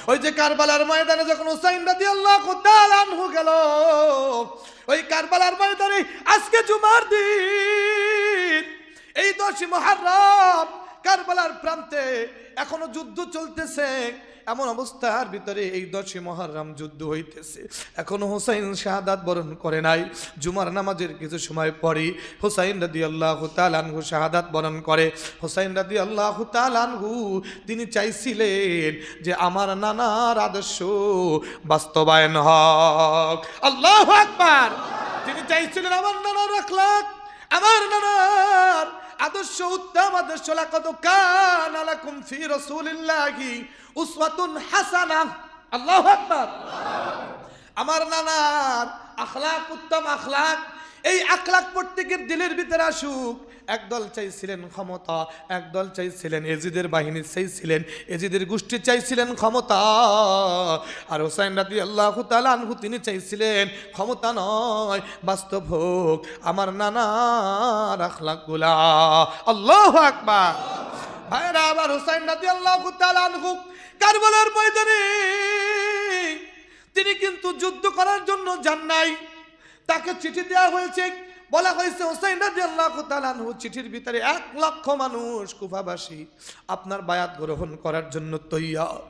ওই যে কারবালার ময়দানে যখন হুসাইন রাদিয়াল্লাহু তাআলা আনহু গেল, ওই কারবালার ময়দানে আজকে জুমার দিন, এই 10 মুহররম কারবালার প্রান্তে এখনো যুদ্ধ চলতেছে। এমন অবস্থার ভিতরে এই 10 মুহররম যুদ্ধ হইতেছে, এখনো হুসাইন শাহাদাত বরণ করে নাই। জুমার নামাজের কিছু সময় পরে হুসাইন রাদিয়াল্লাহু তাআলা আনহু শাহাদাত বরণ করে। হুসাইন রাদিয়াল্লাহু তাআলা আনহু তিনি চাইছিলেন যে আমার নানার আদর্শ বাস্তবায়ন হোক। আল্লাহু আকবার। তিনি চাইছিলেন আমার নানার আখলাক, আমার নানার আদর্শ উত্তম আদর্শ, লাকাদ কানা লাকুম ফি রাসূলিল্লাহি উসওয়াতুন হাসানাহ। আল্লাহু আকবার। আমার নানার আখলাক উত্তম আখলাক, এই আখলাক প্রত্যেকের দিলের ভিতরে আসুক। একদল চাইছিলেন ক্ষমতা, একদল চাইছিলেন এজিদের বাহিনী, চাইছিলেন এজিদের গোষ্ঠী, চাইছিলেন ক্ষমতা। আর হুসাইন রাদিয়াল্লাহু তাআলা আনহু তিনি চাইছিলেন ক্ষমতা নয়, বাস্তব হোক আমার নানার আখলাকগুলা। আল্লাহু আকবার। ভাইরা আবার হুসাইন রাদিয়াল্লাহু তাআলা আনহু কারবালার ময়দানে তিনি কিন্তু যুদ্ধ করার জন্য যান নাই। তাকে চিঠি দেওয়া হয়েছে, বলা হয়েছে হুসাইন রাদিয়াল্লাহু তাআলা আনহু চিঠির ভিতরে 1 লক্ষ মানুষ কুফাবাসী আপনার বায়াত গ্রহণ করার জন্য তৈয়ার।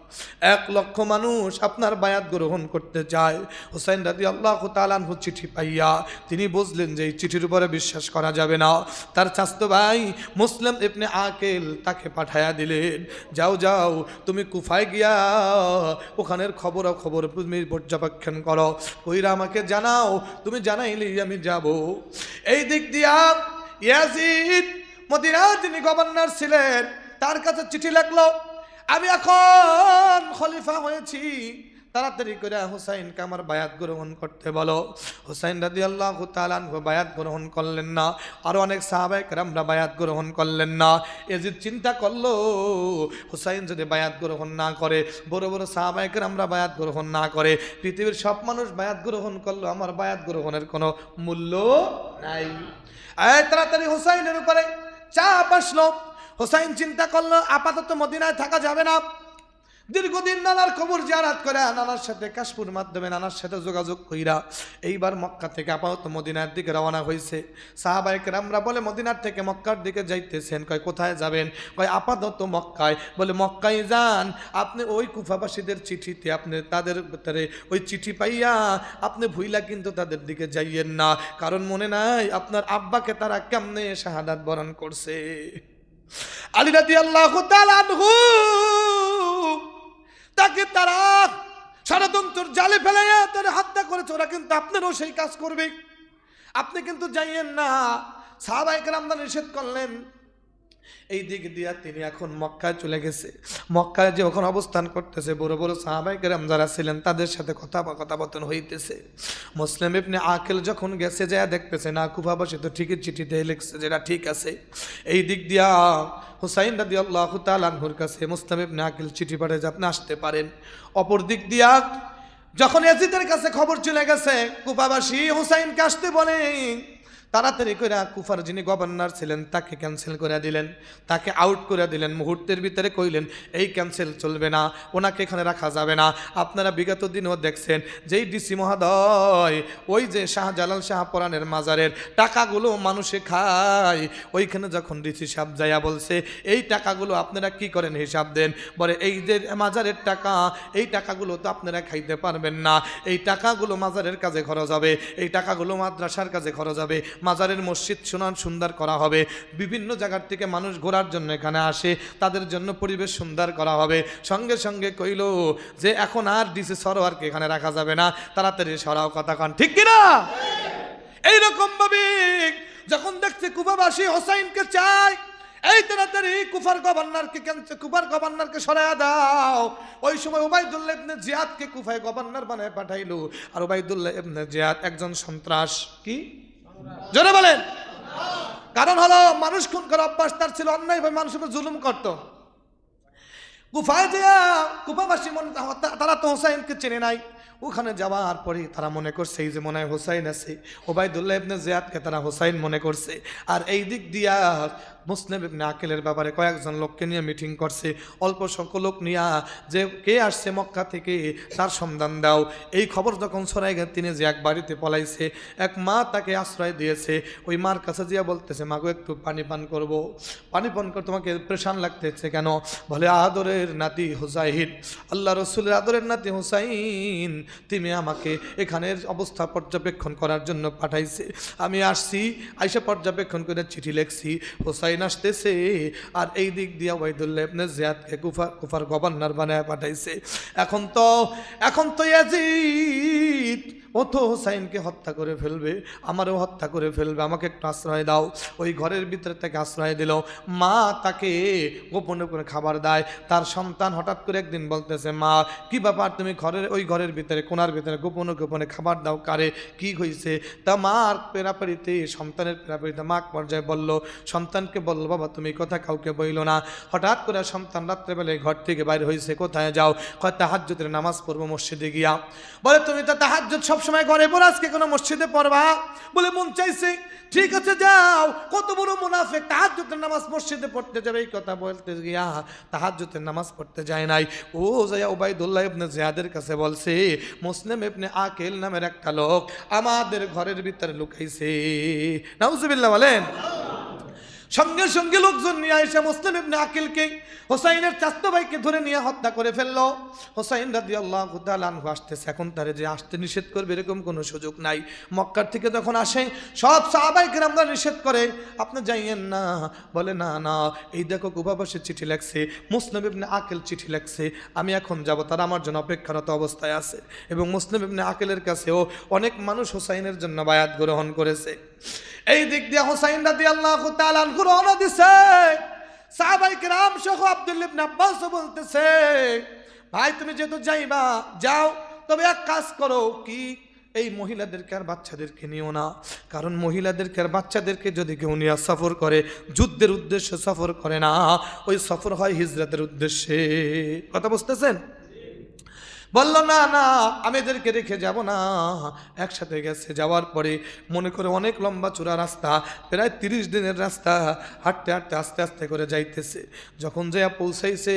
1 লক্ষ মানুষ আপনার বায়াত গ্রহণ করতে চায়। হুসাইন রাদিয়াল্লাহু তাআলা আনহু চিঠি পাইয়া তিনি বুঝলেন যে এই চিঠির উপরে বিশ্বাস করা যাবে না। তার চাচতো ভাই মুসলিম ইবনে আকিল তাকে পাঠায়া দিলেন, যাও যাও তুমি কুফায় গিয়া ওখানের খবর তুমি পর্যবেক্ষণ করো, কইরা আমাকে জানাও, তুমি জানাইলেই আমি যাব। এই দিক দিয়া ইয়াজিদ মদিনার যিনি গভর্নর ছিলেন তার কাছে চিঠি লাগলো, আমি এখন খলিফা হয়েছি, তাড়াতাড়ি করে হুসাইনকে আমার বায়াত গ্রহণ করতে বলো। হুসাইন রাদিয়াল্লাহু তাআলা আনহু বায়াত গ্রহণ করলেন না, আরো অনেক সাহাবায়ে কেরামরা বায়াত গ্রহণ করলেন না। ইয়াজিদ চিন্তা করলো হুসাইন যদি বায়াত গ্রহণ না করে, বড় বড় সাহাবায়ে কেরামরা বায়াত গ্রহণ না করে, পৃথিবীর সব মানুষ বায়াত গ্রহণ করলো, আমার বায়াত গ্রহণের কোনো মূল্য নাই। তাড়াতাড়ি হুসাইনের উপরে চাপ আসলো। হুসাইন চিন্তা করলো আপাতত মদিনায় থাকা যাবে না, দীর্ঘদিন নানার খবর জিয়ারত করে, নানার সাথে কাশফুর মাধ্যমে নানার সাথে যোগাযোগ কইরা এইবার মক্কা থেকে আপাতত মদিনার দিকে রওনা হয়েছে। সাহাবায়ে কেরামরা বলে মদিনার থেকে মক্কার দিকে যাইতেছেন, কয় কোথায় যাবেন? কয় আপাতত মক্কায়। বলে মক্কায় যান, আপনি ওই কুফাবাসীদের চিঠিতে আপনি তাদের ভিতরে ওই চিঠি পাইয়া আপনি ভুইলা কিন্তু তাদের দিকে যাইয়েন না, কারণ মনে নাই আপনার আব্বাকে তারা কেমনে শাহাদাত বরণ করছে। আলী রাদিয়াল্লাহু তাআলা আনহু তাকে তারা ষড়যন্ত্র জালে ফেলাইয়া তারা হত্যা করেছে, ওরা কিন্তু আপনারও সেই কাজ করবে, আপনি কিন্তু যাইয়েন না। সাহাবায়ে কেরামরা নিষেধ করলেন। এই দিক দিয়া তিনি এখন মক্কায় চলে গেছে। মক্কায় যে ওখানে অবস্থান করতেছে, বড় বড় সাহাবায়ে কেরাম যারা ছিলেন তাদের সাথে কথাবার্তা হইতেছে। মুসলিম ইবনে আকিল যখন গেছে যায় দেখতেছে না কুফাবাসী তো ঠিকই চিঠিতে লিখছে যেটা ঠিক আছে। এই দিক দিয়া হুসাইন রাদিয়াল্লাহু তাআলা আনহুর কাছে মুসলিম ইবনে আকিল চিঠি পাঠায় যে আপনি আসতে পারেন। অপর দিক দিয়া যখন ইয়াজিদের কাছে খবর চলে গেছে কুফাবাসী হুসাইনকে আসতে বলে, তাড়াতাড়ি করে কুফার যিনি গভর্নর ছিলেন তাকে ক্যান্সেল করে দিলেন, তাকে আউট করে দিলেন। মুহূর্তের ভিতরে কইলেন এই ক্যান্সেল চলবে না, ওনাকে এখানে রাখা যাবে না। আপনারা বিগত দিনেও দেখছেন যেই ডিসি মহোদয় ওই যে শাহজালাল শাহপরানের মাজারের টাকাগুলো মানুষে খায়, ওইখানে যখন ডিসি সাহেব যাইয়া বলছে এই টাকাগুলো আপনারা কি করেন হিসাব দেন, বলে এই যে মাজারের টাকা, এই টাকাগুলো তো আপনারা খাইতে পারবেন না, এই টাকাগুলো মাজারের কাজে খরচ হবে, এই টাকাগুলো মাদ্রাসার কাজে খরচ হবে, মাজারের মসজিদ সুন্দর করা হবে, বিভিন্ন জায়গার থেকে মানুষ ঘোরার জন্য এখানে আসে, তাদের জন্য পরিবেশ সুন্দর করা হবে। সঙ্গে সঙ্গে কইল যে এখন আর ডিসি সরোয়ারকে এখানে রাখা যাবে না, তাড়াতাড়ি সরাও, কথা কান ঠিক কিনা? এইরকম ভাবে যখন দেখছে কুফাবাসী হোসাইনকে চায়, এই তাড়াতাড়ি কুফার গভর্নরকে সরায়া দাও। ওই সময় উবাইদুল্লাহ ইবনে জিয়াদকে কুফায় গভর্নর বানায় পাঠাইলো। আর উবাইদুল্লাহ ইবনে জিয়াদ একজন সন্ত্রাস, কি জোরে বলেন? কারণ হলো মানুষ খুন করার অভ্যাস তার ছিল, অন্যায়ভাবে মানুষকে জুলুম করত। কুফায় যে কুফাবাসী তারা তো হোসাইনকে চেনে নাই, ওখানে যাওয়ার পরে তারা মনে করছে এই যে মনে হয় হোসাইন আছে, ওবাইদুল্লাহ ইবনে জিয়াদকে তারা হোসাইন মনে করছে। আর এই দিক দিয়া মুসলিম ইবনে আকিলের ব্যাপারে কয়েকজন লোককে নিয়ে মিটিং করছে, অল্প সংখ্যক লোক নিয়ে, যে কে আসছে মক্কা থেকে তার সন্ধান দাও। এই খবর যখন ছড়াই গেছে, তিনি যে এক বাড়িতে পলাইছে, এক মা তাকে আশ্রয় দিয়েছে। ওই মার কাছে গিয়ে বলতেছে, মাগো একটু পানি পান করবো। পানি পান করে তোমাকে প্রেশান লাগতেছে কেন? বলে আদরের নাতি হুসাইন, আল্লাহ রসুলের আদরের নাতি হুসাইন, তুমি আমাকে এখানের অবস্থা পর্যবেক্ষণ করার জন্য পাঠাইছে। আমি আসছি, আইসা পর্যবেক্ষণ করে চিঠি লিখছি, হুসাইন আসতেছে। আর এই দিক দিয়ে ওবাইদুল্লাহ ইবনে জিয়াদকে কুফার গভর্নর বানায় পাঠাইছে। এখন তো ইয়াজিদ ও তো হুসাইনকে হত্যা করে ফেলবে, আমারও হত্যা করে ফেলবে, আমাকে একটু আশ্রয় দাও। ওই ঘরের ভিতরে তাকে আশ্রয় দিল। মা তাকে গোপনে করে খাবার দেয়। তার সন্তান হঠাৎ করে একদিন বলতেছে, মা কি ব্যাপার, তুমি ওই ঘরের ভিতরে কোনার ভিতরে গোপনে গোপনে খাবার দাও কারে, কি হয়েছে? তা মার পেরাপাড়িতে, সন্তানের পেরাপাড়িতে মা পর্যায়ে বলল, সন্তানকে বলল, বাবা তুমি কথা কাউকে বইল না। হঠাৎ করে সন্তান রাত্রেবেলায় ঘর থেকে বাইরে হয়েছে, কোথায় যাও? কয় তাহাজ্জুদের নামাজ পড়বো মসজিদে গিয়া। বলে তুমি তো তাহাজ্জুদ সবসময় ঘরে পড়ো, আজকে কোনো মসজিদে পড়বা? বলে মন চাইছে। ঠিক আছে যাও। কত বড় মুনাফিক, তাহাজ্জুদের নামাজ মসজিদে পড়তে যাবে, এই কথা বলতে গিয়া তাহাজ্জুদের নামাজ পড়তে যায় নাই। ও যাইয়া ওবাইদুল্লাহ ইবনে জিয়াদের কাছে বলছে, মুসলিম ইবনে আকিল নামের একটা লোক আমাদের ঘরের ভিতরে লুকাইছে। নাউজুবিল্লাহ বলেন। সঙ্গে সঙ্গে লোকজন নিয়ে এসে মুসলিম ইবনে আকিলকে, হোসাইনের চাচতো ভাইকে ধরে নিয়ে হত্যা করে ফেললো। হোসাইন রাদিয়াল্লাহু তাআলা আনহু আসতেছে, এখন তারে যে আসতে নিষেধ করবে এরকম কোনো সুযোগ নাই। মক্কার থেকে যখন আসে সব সাহাবায়ে কেরামরা নিষেধ করে, আপনি যাইয়েন না। বলে না না, এই দেখো কুফাবাসী চিঠি লেখছে, মুসলিম ইবনে আকিল চিঠি লেখছে, আমি এখন যাব, তারা আমার জন্য অপেক্ষারত অবস্থায় আছে। এবং মুসলিম ইবনে আকিলের কাছেও অনেক মানুষ হোসাইনের জন্য বায়াত গ্রহণ করেছে। এই দিক দিয়ে হোসাইন রাদিয়াল্লাহু তাআলা আনহু রওনা দিছে। সাহাবায়ে কেরাম সহ আব্দুল্লাহ ইবনে আব্বাস বলতেছে, ভাই তুমি যেহেতু যাইবা যাও, তবে এক কাজ করো, কি এই মহিলাদেরকে আর বাচ্চাদেরকে নিও না। কারণ মহিলাদেরকে আর বাচ্চাদেরকে যদি কেউ নিয়ে সফর করে, যুদ্ধের উদ্দেশ্যে সফর করে না, ওই সফর হয় হিজরতের উদ্দেশ্যে। কথা বুঝতেছেন? বলল না না, আমি এদেরকে রেখে যাব না। একসাথে গেছে, যাওয়ার পরে মনে করে অনেক লম্বা চূড়া রাস্তা, প্রায় 30 দিনের রাস্তা, হাঁটতে হাঁটতে আস্তে আস্তে করে যাইতেছে। যখন যাইয়া পৌঁছাইছে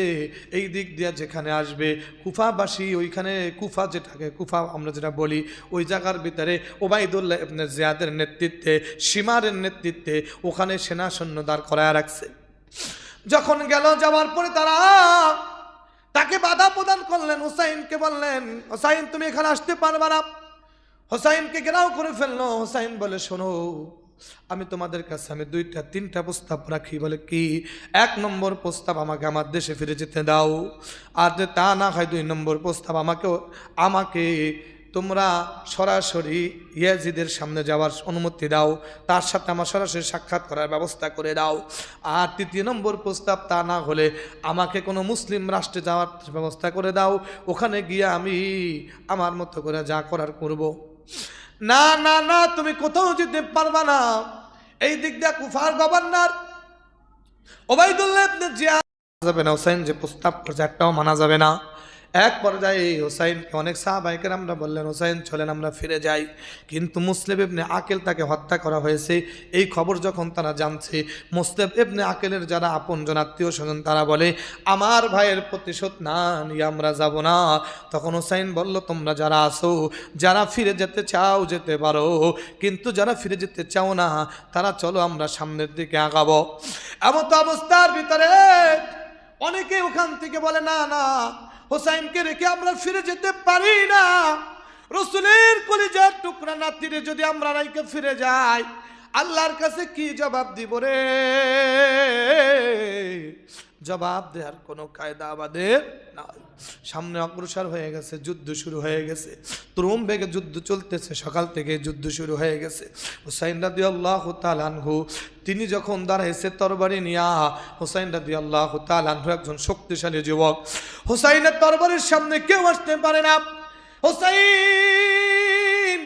এই দিক দিয়া যেখানে আসবে কুফাবাসী, ওইখানে কুফা যেটাকে কুফা আমরা যেটা বলি, ওই জায়গার ভিতরে ওবাইদুল্লাহ ইবনে জিয়াদের নেতৃত্বে, সীমারের নেতৃত্বে ওখানে সেনা সৈন্য দাঁড় করায় রাখছে। যখন গেল, যাওয়ার পরে তারা তাকে বাধা প্রদান করলেন। হোসাইনকে বললেন, হোসাইন তুমি এখানে আসতে পারবে না। হোসাইনকে ঘেরাও করে ফেললো। হোসাইন বলে, শোনো আমি তোমাদের কাছে আমি 2-3টা প্রস্তাব রাখি। বলে কি? 1 নম্বর প্রস্তাব, আমাকে আমার দেশে ফিরে যেতে দাও। আর যে তা না হয় 2 নম্বর প্রস্তাব, আমাকে তোমরা সরাসরি ইয়াজিদের সামনে যাওয়ার অনুমতি দাও, তার সাথে আমার সরাসরি সাক্ষাৎ করার ব্যবস্থা করে দাও। আর 3 নম্বর প্রস্তাব, তা না হলে আমাকে কোনো মুসলিম রাষ্ট্রে যাওয়ার ব্যবস্থা করে দাও, ওখানে গিয়ে আমি আমার মতো করে যা করার করব। না না না, তুমি কোথাও যেতে পারবা না। এই দিক দিয়ে কুফার গভর্নর ওবাইদুল্লাহ ইবনে জিয়াদ যাবে না, হোসাইন যে প্রস্তাব করছে একটাও মানা যাবে না। এক পর্যায়ে হোসাইনকে অনেক সাহাবায়ে কেরামরা বললেন, হোসাইন চলেন আমরা ফিরে যাই। কিন্তু মুসলিম ইবনে আকিল তাকে হত্যা করা হয়েছে, এই খবর যখন তারা জানছে, মুসলিম ইবনে আকিলের যারা আপনজন আত্মীয় স্বজন তারা বলে, আমার ভাইয়ের প্রতিশোধ না নিয়ে আমরা যাব না। তখন হোসাইন বলল, তোমরা যারা আসো, যারা ফিরে যেতে চাও যেতে পারো, কিন্তু যারা ফিরে যেতে চাও না তারা চলো আমরা সামনের দিকে আগাবো। এমন অবস্থার ভিতরে অনেকে ওখান থেকে বলে, না না, হোসাইনকে রেখে আমরা ফিরে যেতে পারি না। রসুলের কলিজার টুকরা নাতিরে যদি আমরা রেখে ফিরে যাই, আল্লাহর কাছে কি জবাব দিব রে? জবাব দেওয়ার কোনো কায়দা আমাদের নাই। সামনে অগ্রসর হয়ে গেছে, যুদ্ধ শুরু হয়ে গেছে, তুরুম বেগে যুদ্ধ চলতেছে, সকাল থেকে যুদ্ধ শুরু হয়ে গেছে। হুসাইন রাদিয়াল্লাহু তাআলা আনহু তিনি যখন দাঁড়াইছে তরবারি নিয়া, হুসাইন রাদিয়াল্লাহু তাআলা আনহু একজন শক্তিশালী যুবক, হুসাইনের তরবারির সামনে কেউ আসতে পারে না। হুসাইন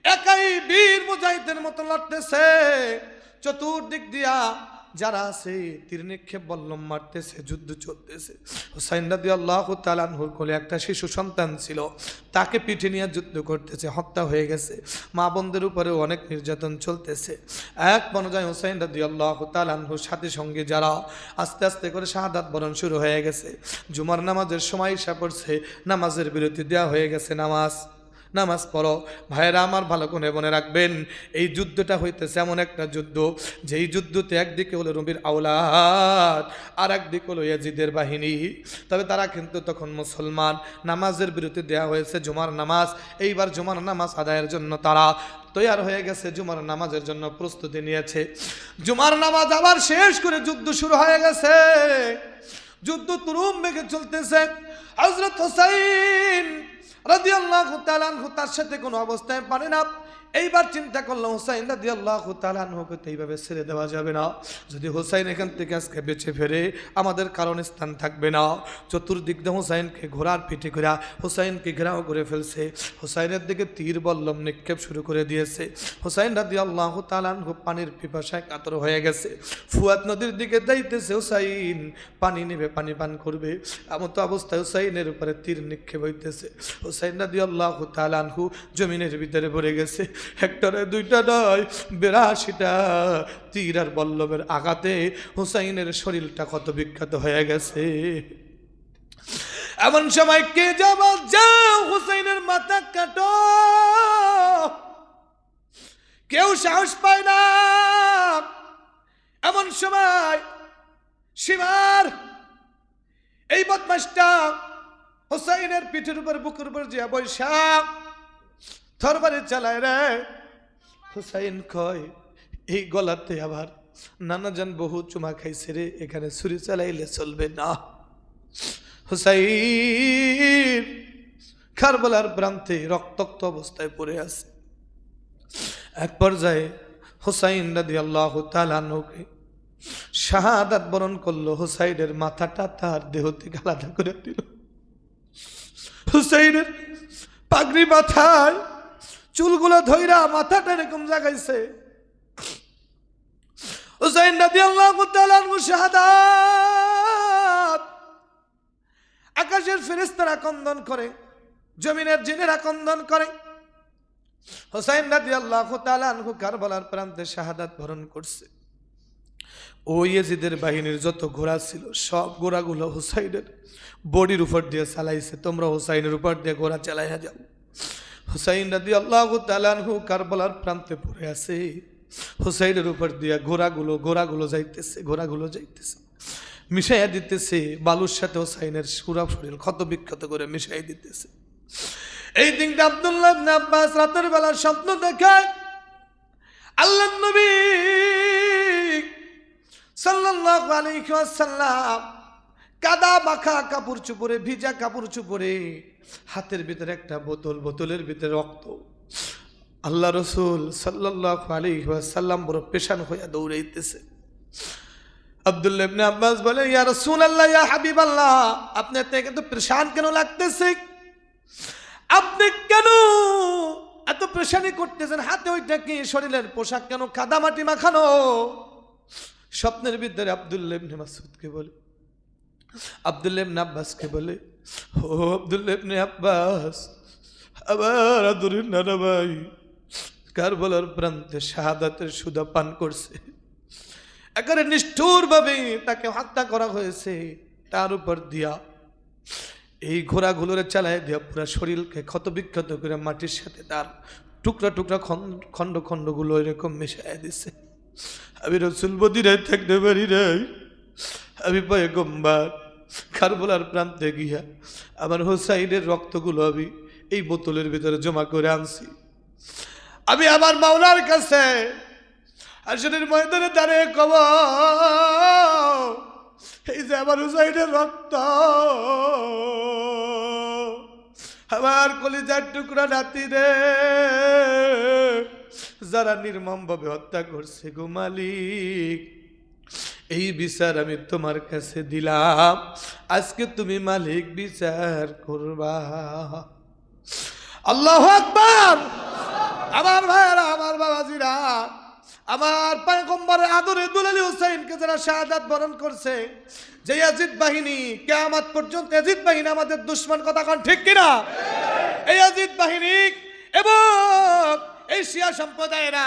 একাই বীর মুজাহিদের মতো লড়তেছে, চতুর্দিক দিয়া যারা আছে তীর নিক্ষেপ বল্লম মারতেছে, যুদ্ধ চলতেছে। হুসাইন রাদিয়াল্লাহু তাআলা আনহুর কোলে একটা শিশু সন্তান ছিল, তাকে পিঠে নিয়ে যুদ্ধ করতেছে, হত্যা হয়ে গেছে। মা বোনদের উপরেও অনেক নির্যাতন চলতেছে। এক পর্যায়ে হুসাইন রাদিয়াল্লাহু তাআলা আনহুর সাথে সঙ্গে যারা আস্তে আস্তে করে শাহাদাত বরণ শুরু হয়ে গেছে। জুমার নামাজের সময় এসে পড়ছে, নামাজের বিরতি দেওয়া হয়ে গেছে। নামাজ পড়ো ভাইয়েরা আমার, ভালো করে মনে রাখবেন, এই যুদ্ধটা হইতেছে এমন একটা যুদ্ধ, যেই যুদ্ধতে একদিকে হলো নবীর আওলাদ আর একদিকে হলো ইয়াজিদের বাহিনী। তবে তারা কিন্তু তখন মুসলমান। নামাজের বিরতি দেওয়া হয়েছে জুমার নামাজ, এইবার জুমার নামাজ আদায়ের জন্য তারা তৈয়ার হয়ে গেছে, জুমার নামাজের জন্য প্রস্তুতি নিয়েছে। জুমার নামাজ আবার শেষ করে যুদ্ধ শুরু হয়ে গেছে। যুদ্ধ তুরুম বেগে চলতেছে। হযরত হুসাইন রাদিয়াল্লাহু তাআলা আনহু তার সাথে কোনো অবস্থায় পারে না। এইবার চিন্তা করলো হুসাইন রাদিয়াল্লাহু তাআলা আনহুকে তো এইভাবে ছেড়ে দেওয়া যাবে না। যদি হুসাইন এখান থেকে আজকে বেঁচে ফেরে আমাদের কারণ স্থান থাকবে না। চতুর্দিক দিয়ে হুসাইনকে ঘোড়ার পিঠে করে হুসাইনকে ঘেরাও করে ফেলছে। হুসাইনের দিকে তীর বল্লম নিক্ষেপ শুরু করে দিয়েছে। হুসাইন রাদিয়াল্লাহু তাআলা আনহু পানির পিপাসায় কাতর হয়ে গেছে। ফুয়াত নদীর দিকে যাইতেছে, হুসাইন পানি নেবে, পানি পান করবে। এমন তো অবস্থায় হুসাইনের উপরে তীর নিক্ষেপ হইতেছে। হুসাইন রাদিয়াল্লাহু তাআলা আনহু জমিনের ভিতরে পড়ে গেছে। একটা নয়, দুইটা নয়, 82টা তীর আর বল্লমের আঘাতে হুসাইনের শরীরটা কত বিখ্যাত হয়ে গেছে। এমন সময় কে জবাব যাও হুসাইনের মাথা কাটো, কেউ সাহস পায় না। এমন সময় সীমার এই বদমাশটা হুসাইনের পিঠের উপর, বুকের উপর যে বৈশা তরবারি চালায় রে। হুসাইন কয় এই গলাতে আবার নানাজান বহু চুমা খাইছে রে, এখানে ছুরি চালাইলে চলবে না। হুসাইন কারবালার প্রান্তে রক্তাক্ত অবস্থায় পড়ে আছে। এক পর্যায়ে হুসাইন রাদিয়াল্লাহু তাআলা আনহুকে শাহাদাত বরণ করলো। হুসাইনের মাথাটা তার দেহ থেকে আলাদা করে দিল। হুসাইনের পাগড়ি মাথায় চুলগুলো ধইরা মাথাটা এরকম জাগাইছে। হুসাইন রাদিয়াল্লাহু তাআলা আনহু শাহাদাত। আকাশের ফেরেশতারা ক্রন্দন করে, জমিনের জিনেরা ক্রন্দন করে। হুসাইন রাদিয়াল্লাহু তাআলা আনহু কারবালার প্রান্তে শাহাদাত বরণ করছে। ওই ইয়াজিদের বাহিনীর যত ঘোড়া ছিল সব ঘোড়াগুলো হুসাইনের বডির উপর দিয়ে চালাইছে। তোমরা হুসাইনের উপর দিয়ে ঘোড়া চালাইয়া যাও। হুসাইন রাদিয়াল্লাহু তাআলা আনহু কারবালার প্রান্তে পড়ে আছে। হুসাইনের উপর দিয়ে ঘোড়াগুলো যাইতেছে, মিশাইয়া দিতেছে বালুর সাথে হুসাইনের পুরা শরীর ক্ষত বিক্ষত করে মিশাই দিতেছে। এই দিনটা আব্দুল্লাহ ইবনে আব্বাস রাতের বেলা স্বপ্ন দেখায় আল্লাহর নবী সাল্লাল্লাহু আলাইহি ওয়াসাল্লাম কাদা মাখা কাপড় চোপড়ে, ভিজা কাপড় চোপড়ে, হাতের ভিতরে একটা বোতল, বোতলের ভিতরে রক্ত। আল্লাহ রাসূল সাল্লাল্লাহু আলাইহি ওয়াসাল্লাম বড় পেশান হইয়া দৌড়াইতেছে। আব্দুল্লাহ ইবনে আব্বাস বলে, ইয়া রাসূলুল্লাহ, ইয়া হাবিবাল্লাহ, আপনি এত পেশান কেন লাগতেছে? আপনি কেন এত পেশানি করতেছেন? হাতে ওইটা কি? শরীরের পোশাক কেন কাদা মাটি মাখানো? স্বপ্নের ভিতরে আব্দুল্লাহ ইবনে মাসউদকে বলে, আব্দুল্লাহ ইবনে আব্বাসকে বলে, ও আব্দুল্লাহ ইবনে আব্বাস, আবার আদরের নানা ভাই কারবালার প্রান্তে শাহাদাতের সুধা পান করছে। একেবারে নিষ্ঠুর ভাবে তাকে হত্যা করা হয়েছে। তার উপর দিয়া এই ঘোড়াগুলোরে চালায় দিয়া পুরা শরীরকে ক্ষত বিক্ষত করে মাটির সাথে তার টুকরা টুকরা খণ্ড খণ্ডগুলো এরকম মিশাইয়া দিছে। আমি রাসূল মদিনায় থাকতে পারি নাই, আমি পয়গম্বর কারবালার প্রান্তে গিয়া আমার হুসাইনের রক্তগুলো আমি এই বোতলের ভিতরে জমা করে আনছি। আমি আমার মাওলার কাছে হাসরের ময়দানে দাঁড়িয়ে কব, এই যে আমার হুসাইনের রক্ত, আমার কলিজার টুকরা নাতি রে, যারা নির্মম ভাবে হত্যা করছে গো মালিক, এই বিচার আমি তোমার কাছে দিলাম। আজকে তুমি মালিক বিচার করবা। আল্লাহু আকবার। আমার ভাইরা, আমার বাবাজিরা, আমার পয়গম্বরের আদরে দুলালী হুসাইনকে যারা শাহাদাত বরণ করছে, যে ইয়াজিদ বাহিনী কিয়ামত পর্যন্ত, ইয়াজিদ বাহিনী আমাদের দুশমন, কথা কোন ঠিক কিনা? এই ইয়াজিদ বাহিনী এবং এই শিয়া সম্প্রদায়েরা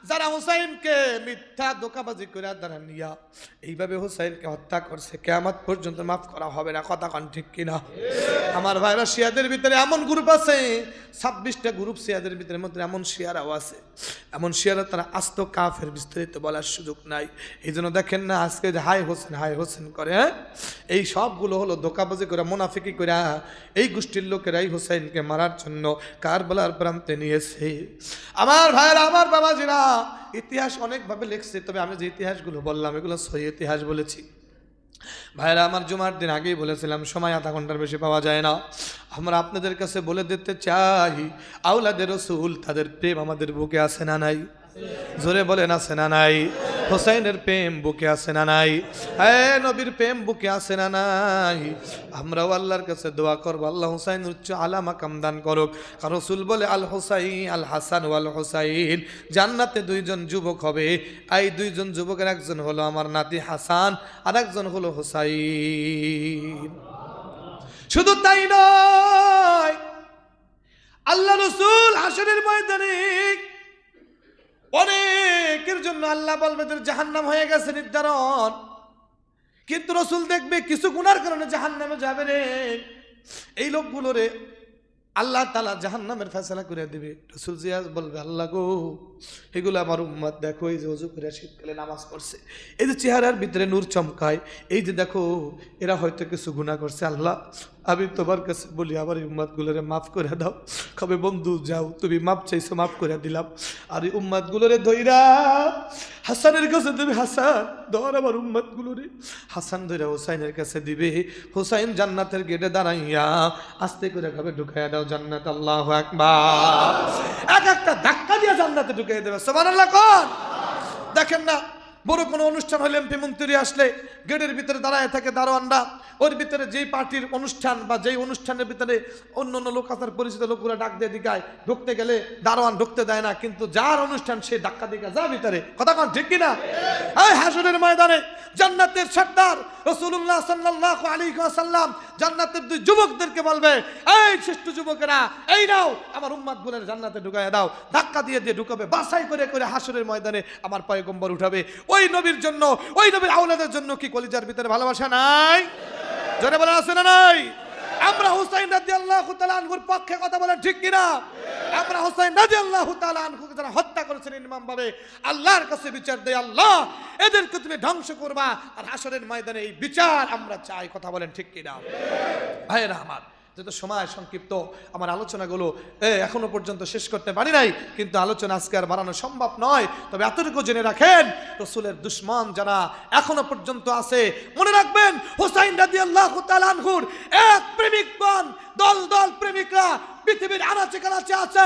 যারা হুসাইনকে মিথ্যা ধোঁকাবাজি করে দ্বারা নিয়া এইভাবে হুসাইনকে হত্যা করছে, কিয়ামত পর্যন্ত মাফ করা হবে না, কথা কোন ঠিক কিনা? আমার ভাইরা, শিয়াদের ভিতরে এমন গ্রুপ আছে, 26টা গ্রুপ শিয়াদের ভিতরে, মধ্যে এমন শিয়ারাও আছে, এমন শিয়ারা তারা আস্ত কাফের, বিস্তারিত বলার সুযোগ নাই। এই জন্য দেখেন না আজকে যে হাই হোসেন করে, এই সবগুলো হলো ধোঁকাবাজি করে, মুনাফিকি করে এই গোষ্ঠীর লোকেরাই হুসাইনকে মারার জন্য কারবালার প্রান্তে নিয়েছে। আমার ভাইরা, আমার বাবাজিরা, ইতিহাস অনেকভাবে লিখছে, তবে আমি যে ইতিহাসগুলো বললাম এগুলো সহি ইতিহাস বলেছি। ভাইরা আমার, জুমার দিন আগেই বলেছিলাম সময় আধা ঘন্টার বেশি পাওয়া যায় না। আমরা আপনাদের কাছে বলে দিতে চাই, আওলাদে রসুল তাদের প্রেম আমাদের বুকে আছে না নাই? জোরে বলেন আছে না নাই? হোসাইনের প্রেম বুকে আছে না নাই? হ্যাঁ, নবীর প্রেম বুকে আছে না নাই? আমরাও আল্লাহর কাছে দোয়া করবো, আল্লাহ হুসাইন উচ্চ আলা মাকাম দান করুক। কারণ রাসূল বলে আল হুসাইন, আল হাসান ওয়াল হুসাইন, জান্নাতে দুইজন যুবক হবে। এই দুইজন যুবকের একজন হলো আমার নাতি হাসান, আর একজন হলো হুসাইন। শুধু তাই নয়, আল্লাহ রাসূল হাসরের ময়দানে অনেকের জন্য আল্লাহ বলবে জাহান্নাম হয়ে গেছে নির্ধারণ, কিন্তু রাসূল দেখবে কিছু গুনার কারণে জাহান্নামে যাবে রে, এই লোকগুলো রে আল্লাহ তাআলা জাহান্নামের ফয়সালা করে দিবে। রাসূল জিয়াজ বলবে, আল্লাহ গো, এগুলো আমার উম্মত, দেখো এই যে ওযু করে শীতকালে নামাজ পড়ছে, এই যে চেহারার ভিতরে নূর চমকায়, এই যে দেখো এরা হয়তো কিছু গুনাহ করছে, আল্লাহ আমি তোমার কাছে বলি আমার এই উম্মতগুলোরে মাফ করে দাও। কবে বন্ধু যাও, তুমি মাফ চাইছো, মাফ করে দিলাম। আর এই উম্মতগুলোরে ধইরা হাসানের কাছে দেবে, হাসান ধর আমার উম্মতগুলোরে। হাসান ধইরা হুসাইনের কাছে দিবে, হুসাইন জান্নাতের গেটে দাঁড়াইয়া আস্তে করে কবে ঢুকাইয়া দাও জান্নাত, আল্লাহু আকবার। এক একটা ধাক্কা দিয়ে জান্নাতে ঢুকাইয়া দেবে, সুবহানাল্লাহ কোন? দেখেন না, বড় কোনো অনুষ্ঠান হলে এমপি মন্ত্রী আসলে গেটের ভিতরে দাঁড়ায় থাকে দারোয়ানরা, ওর ভিতরে যেই পার্টির অনুষ্ঠান বা যেই অনুষ্ঠানের ভিতরে অন্য অন্য লোক আছে, পরিচিত লোকগুলো ডাক দিয়ে দিকায়, ঢুকতে গেলে দারোয়ান ঢুকতে দেয় না, কিন্তু যার অনুষ্ঠান সে ধাক্কা দিকা যা ভিতরে, কথা কোন ঠিক কিনা? এই হাসরের ময়দানে জান্নাতের সর্দার রাসূলুল্লাহ সাল্লাল্লাহু আলাইহি ওয়াসাল্লাম জান্নাতের দুই যুবকদেরকে বলবে, এই শ্রেষ্ঠ যুবকেরা, এই নাও আমার উম্মতগুলোর জান্নাতে ঢুকাইয়া দাও। ধাক্কা দিয়ে দিয়ে ঢুকাবে, বাছাই করে করে হাসরের ময়দানে আমার পয়গম্বর উঠাবে। ওই নবীর জন্য, ওই নবীর আওলাদের জন্য কি কলিজার ভিতরে ভালোবাসা নাই? জোরে বলেন আছে না নাই? আমরা হুসাইন রাদিয়াল্লাহু তাআলা আনহুর পক্ষে কথা বলেন ঠিক কিনা? আমরা হুসাইন রাদিয়াল্লাহু তাআলা আনহুকে যারা হত্যা করেছেন নির্মম ভাবে, আল্লাহর কাছে বিচার দেয়, আল্লাহ এদেরকে তুমি ধ্বংস করবা, আর হাসরের ময়দানে এই বিচার আমরা চাই, কথা বলেন ঠিক কিনা? ভাইরা আমার, যেহেতু সময় সংক্ষিপ্ত, আমার আলোচনাগুলো এখনো পর্যন্ত শেষ করতে পারি নাই, কিন্তু আলোচনা আজকে আর বাড়ানো সম্ভব নয়। তবে এতটুকু জেনে রাখেন, রাসূলের দুশমন যারা এখনো পর্যন্ত আছে, মনে রাখবেন হুসাইন রাদিয়াল্লাহু তাআলা আনহুর এক প্রেমিকগণ, দল দল প্রেমিকরা পৃথিবীর আনাচে কানাচে আছে,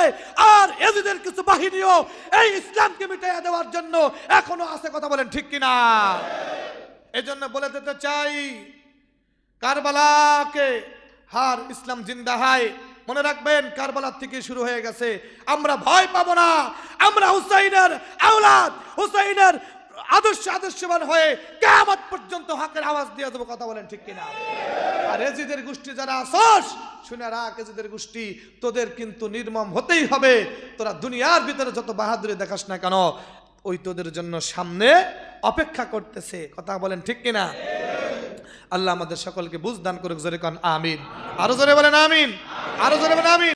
আর এজিদের কিছু বাহিনীও এই ইসলামকে মিটাইয়া দেওয়ার জন্য এখনো আছে, কথা বলেন ঠিক কিনা? এজন্য বলে দিতে চাই, কারবালাকে হার ইসলাম জিন্দা হয়। মনে রাখবেন, কারবালার থেকে শুরু হয়ে গেছে, আমরা ভয় পাবো না। আমরা হুসাইনের আওলাদ, হুসাইনের আদর্শবান হয়ে কিয়ামত পর্যন্ত হকের আওয়াজ দিয়ে দেবো, কথা বলেন ঠিক কিনা? আর এজিদের গোষ্ঠী যারা আসস, শুনে রাখ, এজিদের গোষ্ঠী তোদের কিন্তু নির্মম হতেই হবে। তোরা দুনিয়ার ভিতরে যত বাহাদুরি দেখাস না কেন, ওই তোদের জন্য সামনে অপেক্ষা করতেছে, কথা বলেন ঠিক কিনা? আল্লাহ আমাদের সকলকে বুঝ দান করুক, জোরে কোন আমিন। আরো জোরে বলেন আমিন, আরো জোরে বলেন আমিন।